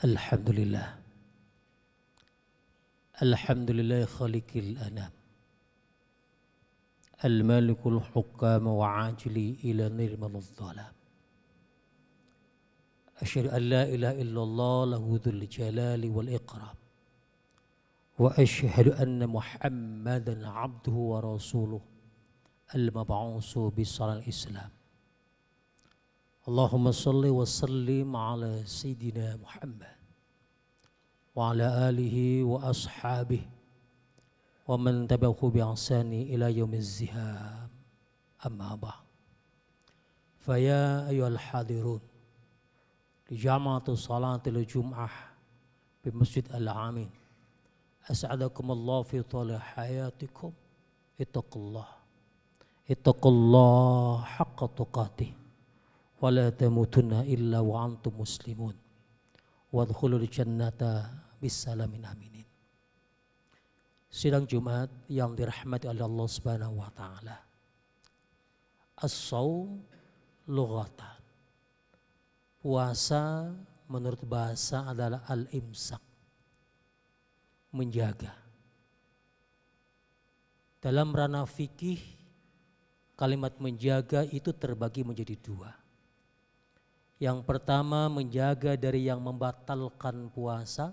Alhamdulillah. Alhamdulillah khaliqil anam. Al-malikul hukam wa ajli ila nirmal dhalam. Asyhadu an la ilaha illallah lahu dzul jalali wal iqram. Wa asyhadu anna Muhammadan abduhu wa rasuluh al-mab'usu bisalal Islam. Allahumma salli wa sallim ala Sayyidina Muhammad wa ala alihi wa ashabihi wa man tabi'ahu bi'ihsani ila yaumiz ziham. Amma ba'd. Faya ayyuhal hadirun li jama'ati salatil jum'ah bi Masjid Al-Amin. As'adakumullah fi thali hayatikum. Ittaqullah haqqa tuqatih. Wala tamutunna illa wa antum muslimun wadkhulul jannata bisalamin aminin. Sidang Jumat yang dirahmati oleh Allah Subhanahu wa taala. As-shaum lughatan. Puasa menurut bahasa adalah al-imsak. Menjaga. Dalam ranah fikih kalimat menjaga itu terbagi menjadi dua. Yang pertama menjaga dari yang membatalkan puasa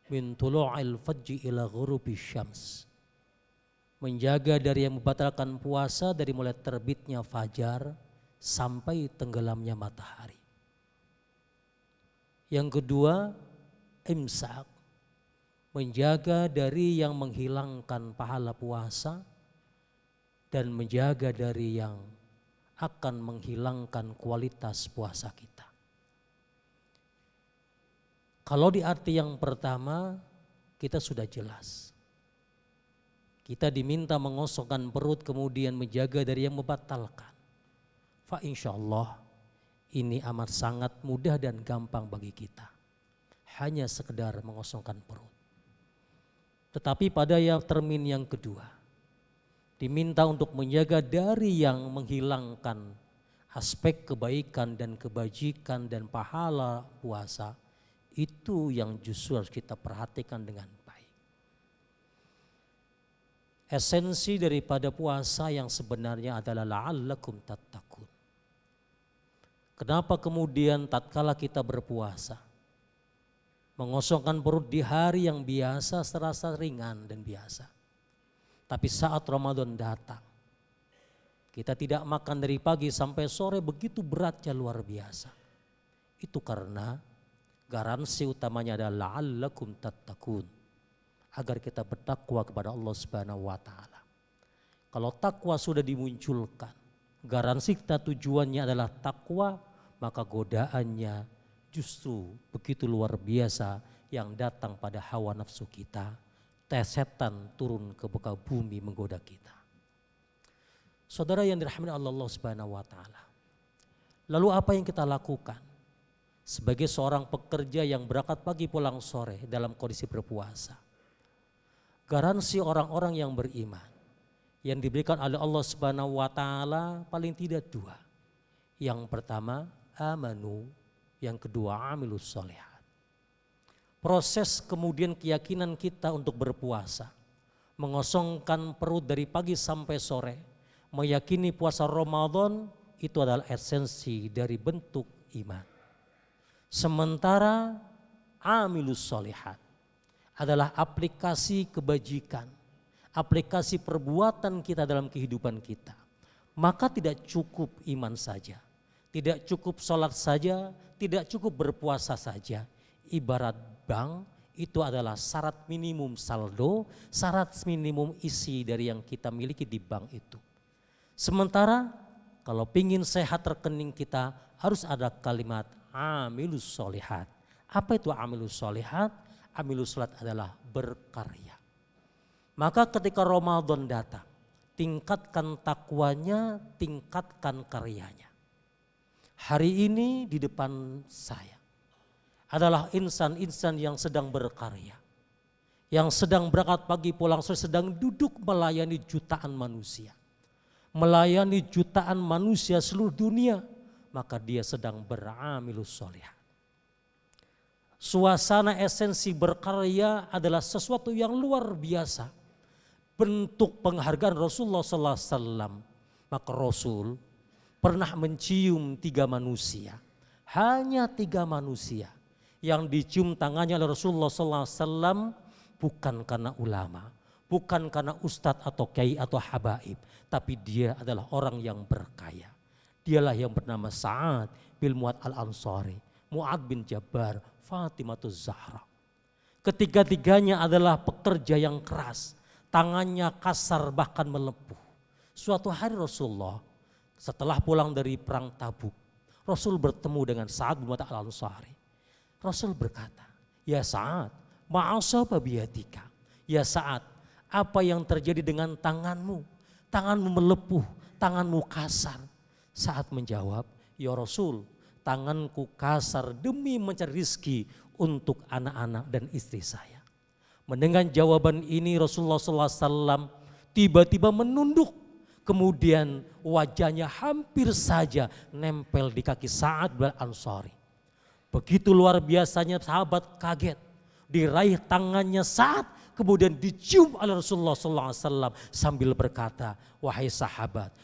min tulu'il fajri ila ghurubi syams. Menjaga dari yang membatalkan puasa dari mulai terbitnya fajar sampai tenggelamnya matahari. Yang kedua imsak. Menjaga dari yang menghilangkan pahala puasa dan menjaga dari yang akan menghilangkan kualitas puasa kita. Kalau di arti yang pertama kita sudah jelas. Kita diminta mengosongkan perut kemudian menjaga dari yang membatalkan. Fa insyaallah ini amat sangat mudah dan gampang bagi kita. Hanya sekedar mengosongkan perut. Tetapi pada termin yang kedua diminta untuk menjaga dari yang menghilangkan aspek kebaikan dan kebajikan dan pahala puasa. Itu yang justru harus kita perhatikan dengan baik. Esensi daripada puasa yang sebenarnya adalah la'allakum tattaqun. Kenapa kemudian tatkala kita berpuasa mengosongkan perut di hari yang biasa terasa ringan dan biasa. Tapi saat Ramadan datang, kita tidak makan dari pagi sampai sore begitu beratnya luar biasa. Itu karena garansi utamanya adalah la'allakum tattaqun. Agar kita bertakwa kepada Allah Subhanahu wa taala. Kalau takwa sudah dimunculkan, garansi kita tujuannya adalah takwa, maka godaannya justru begitu luar biasa yang datang pada hawa nafsu kita. Setan turun ke muka bumi menggoda kita. Saudara yang dirahmati Allah Subhanahu wa taala. Lalu apa yang kita lakukan sebagai seorang pekerja yang berangkat pagi pulang sore dalam kondisi berpuasa? Garansi orang-orang yang beriman yang diberikan oleh Allah Subhanahu wa taala paling tidak dua. Yang pertama amanu, yang kedua amilus sholihat. Proses kemudian keyakinan kita untuk berpuasa, mengosongkan perut dari pagi sampai sore, meyakini puasa Ramadan itu adalah esensi dari bentuk iman. Sementara amilus sholihat adalah aplikasi kebajikan, aplikasi perbuatan kita dalam kehidupan kita. Maka tidak cukup iman saja, tidak cukup sholat saja, tidak cukup berpuasa saja. Ibarat bank itu adalah syarat minimum saldo, syarat minimum isi dari yang kita miliki di bank itu. Sementara kalau pingin sehat rekening kita harus ada kalimat amilus sholihat. Apa itu amilus sholihat? Amilus sholat adalah berkarya. Maka ketika Ramadan datang, tingkatkan takwanya, tingkatkan karyanya. Hari ini di depan saya adalah insan-insan yang sedang berkarya, yang sedang berangkat pagi pulang sore, sedang duduk melayani jutaan manusia, melayani jutaan manusia seluruh dunia, maka dia sedang beramilus sholihat. Suasana esensi berkarya adalah sesuatu yang luar biasa. Bentuk penghargaan Rasulullah sallallahu alaihi wasallam. Maka Rasul pernah mencium 3 manusia. Hanya 3 manusia yang dicium tangannya oleh Rasulullah sallallahu alaihi wasallam, bukan karena ulama, bukan karena ustadz atau kiai atau habaib, tapi dia adalah orang yang berkaya. Dialah yang bernama Sa'ad bin Mu'ad al-Ansari, Mu'ad bin Jabbar, Fatimatuz Zahra. Ketiga-tiganya adalah pekerja yang keras, tangannya kasar bahkan melepuh. Suatu hari Rasulullah setelah pulang dari perang Tabuk, Rasul bertemu dengan Sa'ad bin Mu'ad al-Ansari. Rasul berkata, "Ya Sa'ad, ma'asaba biyatika." Ya Sa'ad, apa yang terjadi dengan tanganmu? Tanganmu melepuh, tanganmu kasar. Sa'ad menjawab, "Ya Rasul, tanganku kasar demi mencari rizki untuk anak-anak dan istri saya." Mendengar jawaban ini Rasulullah SAW tiba-tiba menunduk. Kemudian wajahnya hampir saja nempel di kaki Sa'ad bin Ansari. Begitu luar biasanya sahabat kaget. Diraih tangannya Sa'ad, kemudian dicium oleh Rasulullah SAW sambil berkata, wahai sahabat,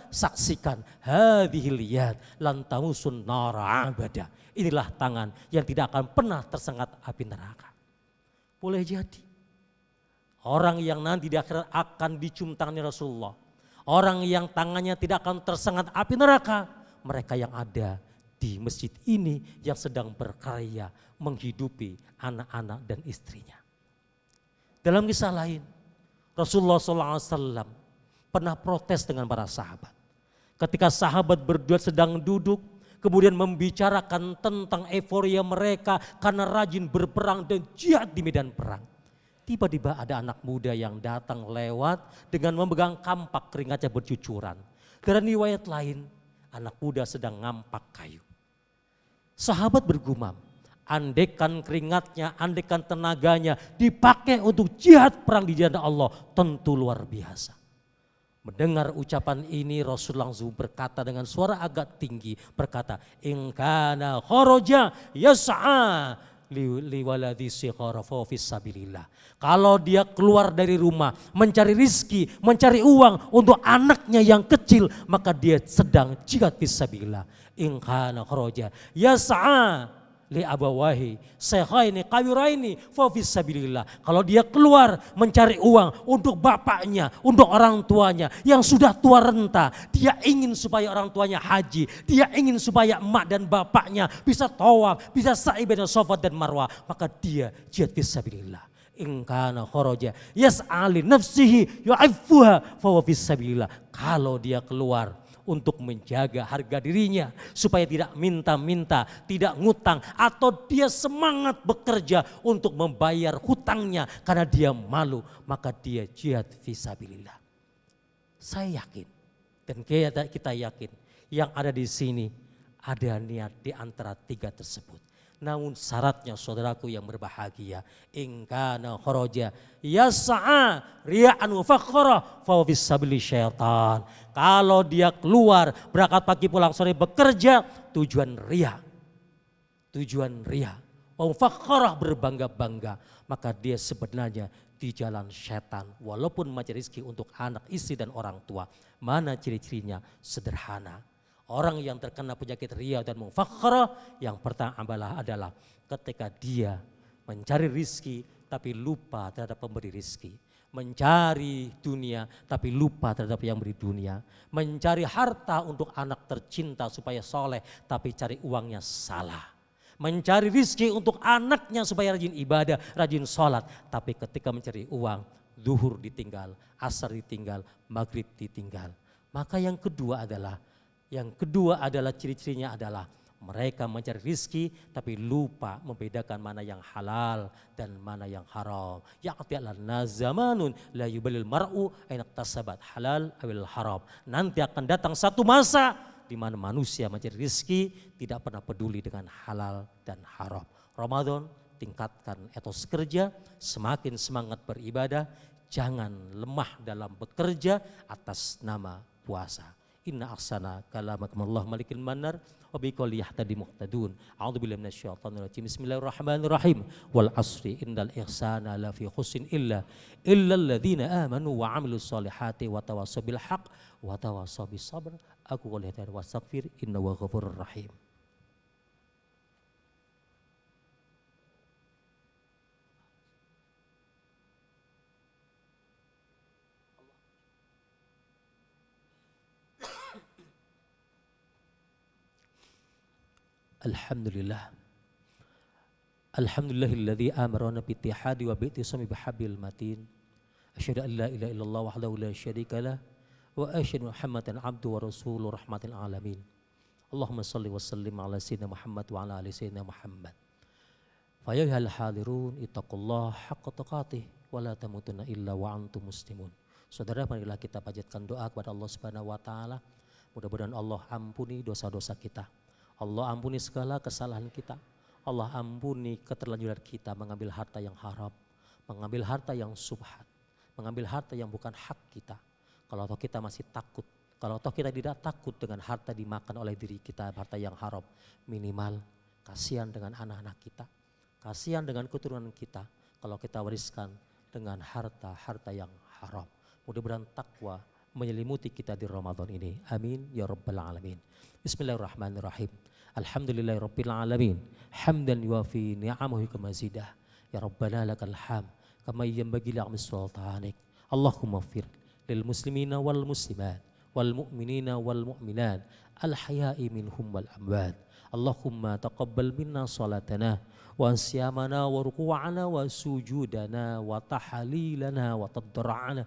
saksikan hadhil yad lan tamusun nara abada." Inilah tangan yang tidak akan pernah tersengat api neraka. Boleh jadi orang yang nanti di akhirat akan dicium tangannya Rasulullah, orang yang tangannya tidak akan tersengat api neraka, mereka yang ada di masjid ini yang sedang berkarya menghidupi anak-anak dan istrinya. Dalam kisah lain, Rasulullah SAW pernah protes dengan para sahabat. Ketika sahabat berdua sedang duduk, kemudian membicarakan tentang euforia mereka karena rajin berperang dan jihad di medan perang. Tiba-tiba ada anak muda yang datang lewat dengan memegang kampak, keringatnya bercucuran. Dalam riwayat lain, anak muda sedang ngampak kayu. Sahabat bergumam, andekan keringatnya, andekan tenaganya dipakai untuk jihad perang di jalan Allah, tentu luar biasa. Mendengar ucapan ini Rasul langsung berkata dengan suara agak tinggi, berkata, "In kana kharaja yas'a liwaladi sighara fa fis sabilillah." Kalau dia keluar dari rumah mencari rizki, mencari uang untuk anaknya yang kecil, maka dia sedang jihad fisabilillah. In kana kharaja yas'a li abawahi shaykhaini kabiraini fa fisabilillah. Kalau dia keluar mencari uang untuk bapaknya, untuk orang tuanya yang sudah tua renta, dia ingin supaya orang tuanya haji, dia ingin supaya emak dan bapaknya bisa tawaf, bisa sa'i baina Safa dan Marwah, maka dia jihad fisabilillah. In kana kharaja yas'a li nafsihi yu'affuha fa fisabilillah. Kalau dia keluar untuk menjaga harga dirinya supaya tidak minta-minta, tidak ngutang, atau dia semangat bekerja untuk membayar hutangnya karena dia malu, maka dia jihad fisabilillah. Saya yakin dan kita yakin yang ada di sini ada niat di antara 3 tersebut. Namun syaratnya saudaraku yang berbahagia, in kana kharaja yas'a riya'an wa fakhra fa fisabili syaitan. Kalau dia keluar berangkat pagi pulang sore bekerja tujuan riya, wa fakhra berbangga-bangga, maka dia sebenarnya di jalan syaitan walaupun mencari rezeki untuk anak, istri dan orang tua. Mana ciri-cirinya? Sederhana. Orang yang terkena penyakit riya dan mufakhara yang pertama adalah ketika dia mencari rizki tapi lupa terhadap pemberi rizki. Mencari dunia tapi lupa terhadap yang beri dunia. Mencari harta untuk anak tercinta supaya soleh tapi cari uangnya salah. Mencari rizki untuk anaknya supaya rajin ibadah, rajin sholat. Tapi ketika mencari uang, zuhur ditinggal, asar ditinggal, maghrib ditinggal. Maka yang kedua adalah ciri-cirinya adalah mereka mencari rizki tapi lupa membedakan mana yang halal dan mana yang haram. Ya'ti alana zamanun la yubalil mar'u aina tasabat halal awil haram. Nanti akan datang satu masa di mana manusia mencari rizki tidak pernah peduli dengan halal dan haram. Ramadan tingkatkan etos kerja, semakin semangat beribadah, jangan lemah dalam bekerja atas nama puasa. inna ahsana kalamakum Allah malikil manar wa biqouli yahtadi muhtadun. A'udzubillahi minasyaitonir rajim. Bismillahirrahmanirrahim. Wal asri innal ihsana lafi khusrin illal ladzina amanu wa 'amilus solihati wa tawassaw bil haqq wa tawassaw bis sabr. Aku qouli hadza wa astaghfir innahu ghafurur rahim. Alhamdulillah. Alhamdulillahilladzi amarana bi ittihadi wa bi ittisami bihablil matin. Asyhadu an la ilaha illallah wahdahu la syarikalah wa asyhadu Muhammadan abduhu wa rasuluhu rahmatil alamin. Allahumma shalli wa sallim ala sayyidina Muhammad wa ala ali sayyidina Muhammad. Fa ya ayyuhal hadirun ittaqullaha haqqa tuqatih wa la tamutunna illa wa antum muslimun. Saudara, marilah kita panjatkan doa kepada Allah Subhanahu wa taala. Mudah-mudahan Allah ampuni dosa-dosa kita. Allah ampuni segala kesalahan kita. Allah ampuni keterlanjuran kita mengambil harta yang haram, mengambil harta yang subhat, mengambil harta yang bukan hak kita. Kalau toh kita masih takut, kalau toh kita tidak takut dengan harta dimakan oleh diri kita, harta yang haram, minimal kasihan dengan anak-anak kita, kasihan dengan keturunan kita kalau kita wariskan dengan harta-harta yang haram. Mudah-mudahan takwa menyelimuti kita di Ramadan ini. Amin ya rabbal alamin. Bismillahirrahmanirrahim. Alhamdulillahirabbil alamin. Hamdan yuwafi ni'amahu kama zidah. Ya rabbana lakal hamd kama yanbaghi li'azmi sultanik. Allahumma ighfir lil muslimina wal muslimat wal mu'minina wal mu'minat al haya'i minhum wal amwat. Allahumma taqabbal minna salatana wa siyamana wa ruku'ana wa sujudana wa tahlilana wa tadarru'ana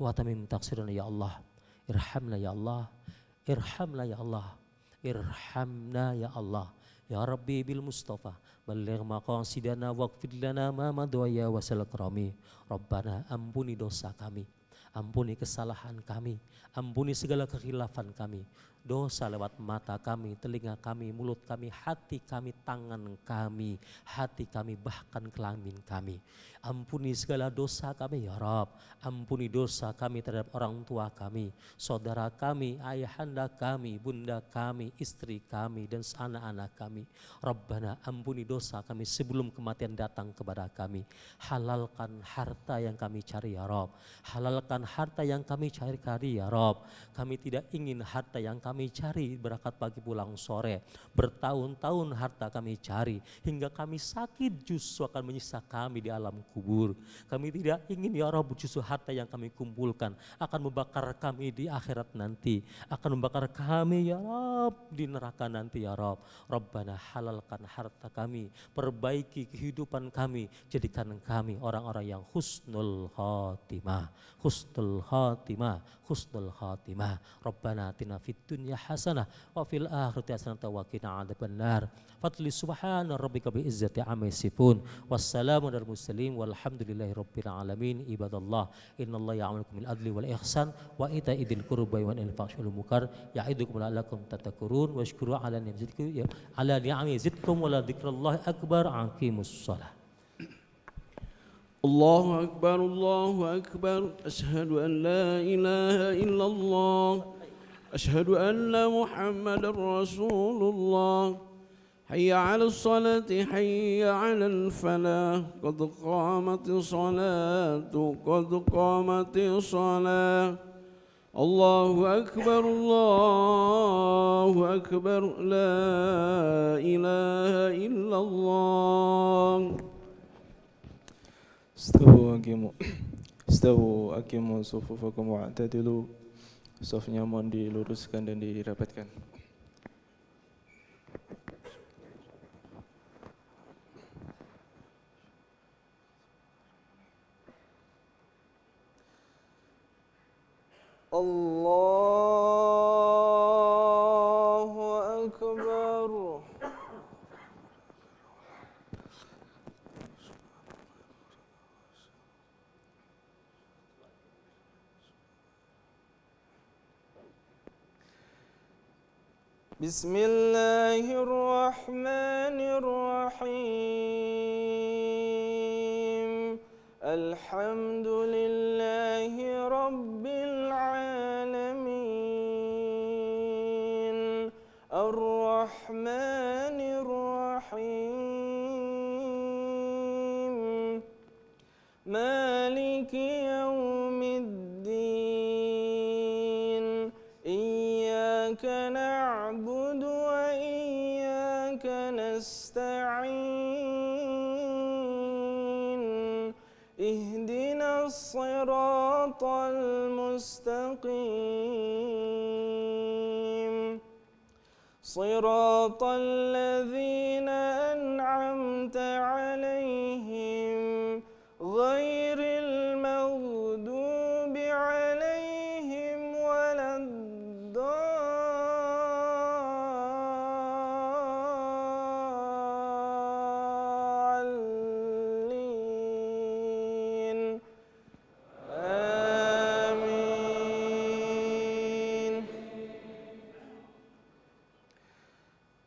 wa tamim taqsirana ya Allah. Irhamna ya Allah. Irhamna ya Allah. Irhamna ya Allah. Ya Rabbi bil Mustafa balligh maqasidana waghfir lana ma madwaya wa salakrami. Rabbana ampuni dosa kami, ampuni kesalahan kami, ampuni segala kekhilafan kami. Dosa lewat mata kami, telinga kami, mulut kami, hati kami, tangan kami, hati kami, bahkan kelamin kami. Ampuni segala dosa kami ya Rabb. Ampuni dosa kami terhadap orang tua kami, saudara kami, ayahanda kami, bunda kami, istri kami, dan anak-anak kami. Rabbana ampuni dosa kami sebelum kematian datang kepada kami. Halalkan harta yang kami cari ya Rabb. Halalkan harta yang kami cari ya Rabb. Kami tidak ingin harta yang kami cari berangkat pagi pulang sore. Bertahun-tahun harta kami cari hingga kami sakit justru akan menyiksa kami di alam kubur. Kami tidak ingin ya Rabb justru harta yang kami kumpulkan akan membakar kami di akhirat nanti. Akan membakar kami ya Rabb di neraka nanti ya Rabb. Rabbana halalkan harta kami. Perbaiki kehidupan kami. Jadikan kami orang-orang yang husnul khatimah. Husnul khatimah. Husnul khatimah. Rabbana atina fid dunya hasanah wa fil akhirati hasanah wa qina adzabannar. Fadli subhana rabbika bi izzati amma yasifun. Wassalamu alal mursalin walhamdulillahi rabbil alamin. Ibadallah innallaha ya'murukum bil adli wal ihsan wa ita'i dzil qurba wa yanha 'anil fahsya'i wal munkar ya'idukum la'allakum tattaqun washkuru 'ala ni'ami yazidkum wa la dzikrallahi akbar. Aqimus shalah. Allahu akbar, Allahu akbar. Asyhadu an la ilaha illallah. Asyhadu anna Muhammadar Rasulullah. Hayya 'alas salati, hayya 'alal falah. Qad qamatis salatu, qad qamatis salah. Allahu akbar, Allahu akbar. La ilaha illallah. Istawu aqimu sufufakum wa'tadilu. Safnya mohon diluruskan dan dirapatkan. Allahu akbar. Bismillahirrahmanirrahim. Alhamdulillahi rabbil alamin. الرحمن الرحيم مالك يوم الدين إياك نعبد وإياك نستعين اهدنا الصراط المستقيم صراط الذين أنعمت عليهم غير المغضوب عليهم ولا الضالين آمين.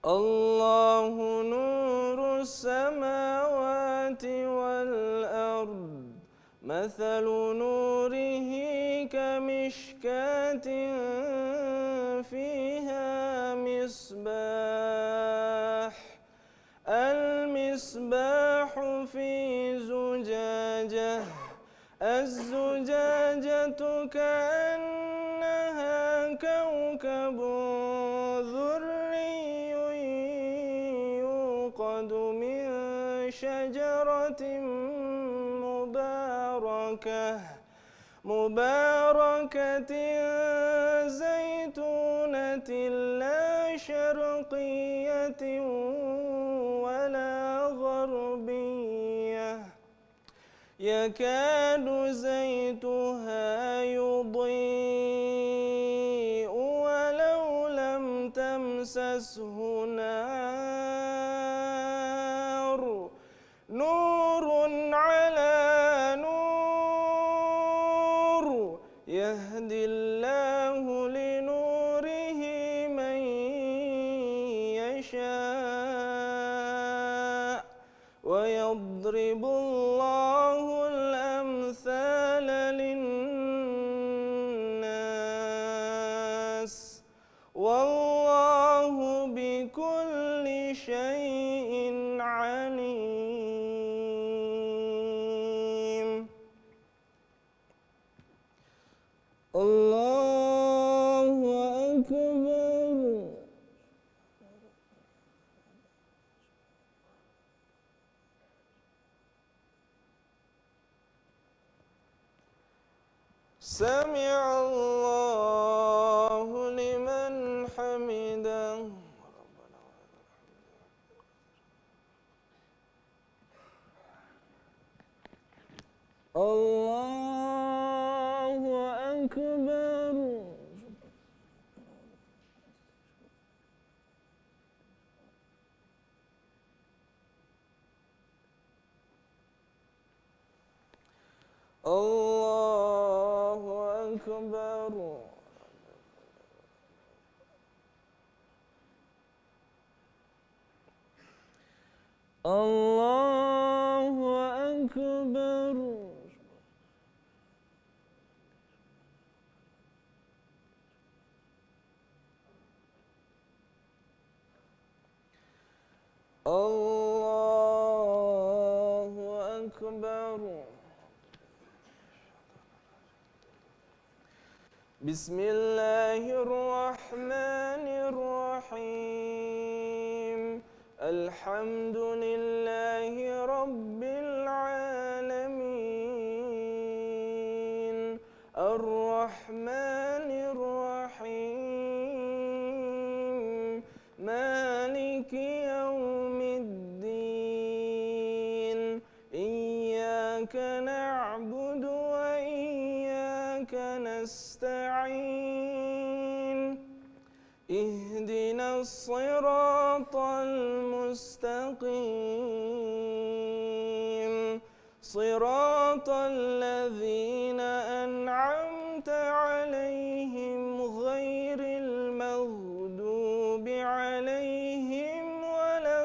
الله نور السماوات والأرض مثل نوره كمشكاة فيها مصباح المصباح في زجاجة الزجاجة كأنها كوكب دري يوقد من شجرة مباركة زيتونة لا شرقية ولا غربية يكاد زيتها يضيء ولو لم تمسسه نار نور على نور يهدي الله لنوره من يشاء ويضرب الله الأمثال للناس والله بكل شيء عليم. الله أكبر. سمع الله لمن حمده. الله أكبر. الله أكبر. الله أكبر. الله أكبر. بسم الله الرحمن الرحيم الحمد لله رب العالمين الرحمن الرحيم مالك يوم الدين إياك نعبد وإياك نستعين اهدنا الصراط المستقيم صراط الذين أنعمت عليهم غير المغضوب عليهم ولا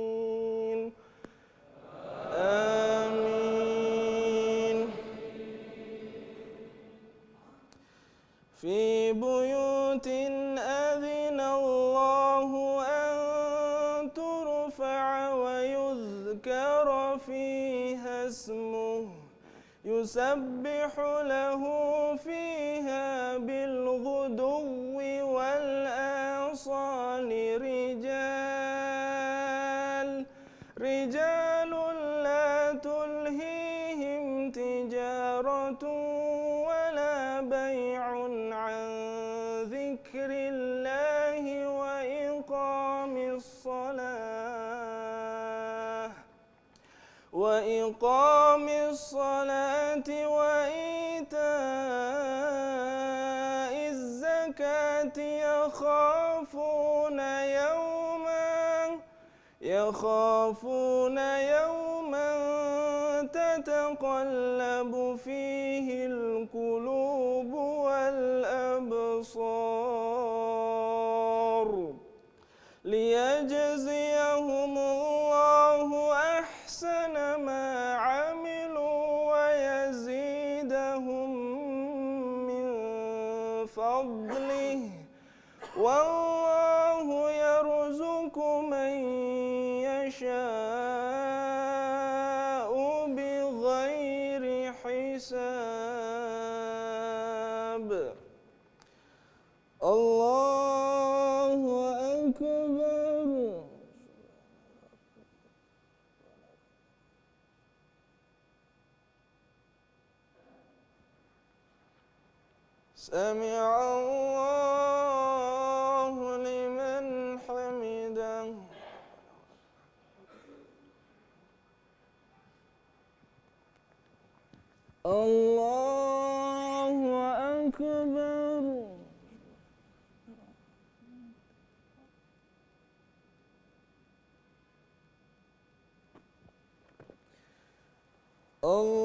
الضالين آمين. في بيوت أذن الله أن ترفع ويذكر فيها اسمه يسبح له فيها بالغدو والآصال رجال لا تلهيهم تجارة ولا بيع عن ذكر الله وإقام الصلاة وإيتاء الزكاة يخافون يوما تتقلب فيه القلوب والأبصار ليجزيهم الله أحسن ما عملوا ويزيدهم من فضله والله يرزق من يشاء بغير حساب. الله أكبر. سمع الله لمن حمده. الله أكبر. الله